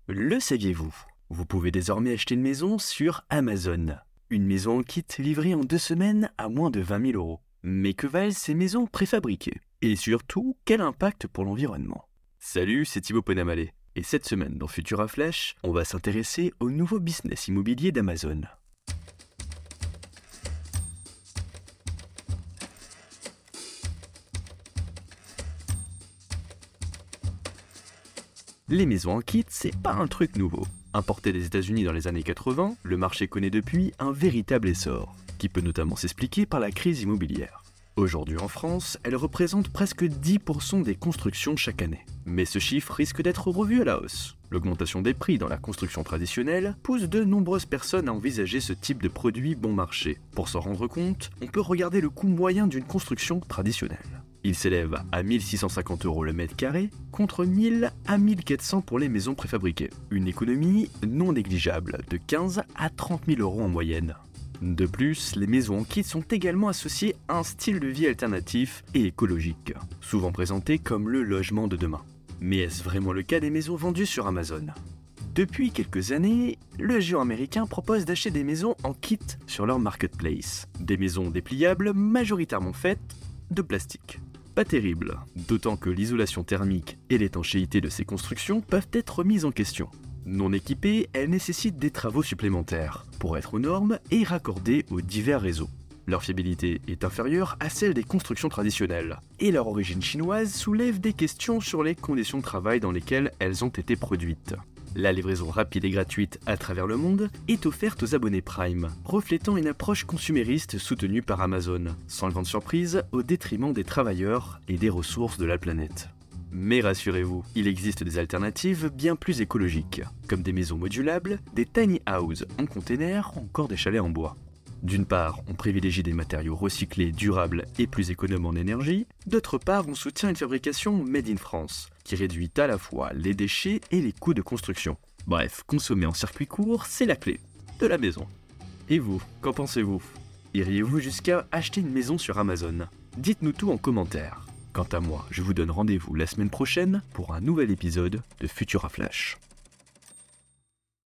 Le saviez-vous? Vous pouvez désormais acheter une maison sur Amazon. Une maison en kit livrée en 2 semaines à moins de 20 000 €. Mais que valent ces maisons préfabriquées? Et surtout, quel impact pour l'environnement? Salut, c'est Thibaut Penamalé. Et cette semaine dans Futura Flash, on va s'intéresser au nouveau business immobilier d'Amazon. Les maisons en kit, c'est pas un truc nouveau. Importé des États-Unis dans les années 80, le marché connaît depuis un véritable essor, qui peut notamment s'expliquer par la crise immobilière. Aujourd'hui en France, elle représente presque 10% des constructions chaque année. Mais ce chiffre risque d'être revu à la hausse. L'augmentation des prix dans la construction traditionnelle pousse de nombreuses personnes à envisager ce type de produit bon marché. Pour s'en rendre compte, on peut regarder le coût moyen d'une construction traditionnelle. Il s'élève à 1 650 € le mètre carré, contre 1 000 à 1 400 pour les maisons préfabriquées. Une économie non négligeable de 15 à 30 000 € en moyenne. De plus, les maisons en kit sont également associées à un style de vie alternatif et écologique, souvent présenté comme le logement de demain. Mais est-ce vraiment le cas des maisons vendues sur Amazon? Depuis quelques années, le géant américain propose d'acheter des maisons en kit sur leur marketplace. Des maisons dépliables majoritairement faites de plastique. Pas terrible, d'autant que l'isolation thermique et l'étanchéité de ces constructions peuvent être remises en question. Non équipées, elles nécessitent des travaux supplémentaires pour être aux normes et raccordées aux divers réseaux. Leur fiabilité est inférieure à celle des constructions traditionnelles, et leur origine chinoise soulève des questions sur les conditions de travail dans lesquelles elles ont été produites. La livraison rapide et gratuite à travers le monde est offerte aux abonnés Prime, reflétant une approche consumériste soutenue par Amazon, sans le vent de surprise au détriment des travailleurs et des ressources de la planète. Mais rassurez-vous, il existe des alternatives bien plus écologiques, comme des maisons modulables, des tiny houses en container ou encore des chalets en bois. D'une part, on privilégie des matériaux recyclés, durables et plus économes en énergie. D'autre part, on soutient une fabrication made in France, qui réduit à la fois les déchets et les coûts de construction. Bref, consommer en circuit court, c'est la clé de la maison. Et vous, qu'en pensez-vous? Iriez-vous jusqu'à acheter une maison sur Amazon? Dites-nous tout en commentaire. Quant à moi, je vous donne rendez-vous la semaine prochaine pour un nouvel épisode de Futura Flash.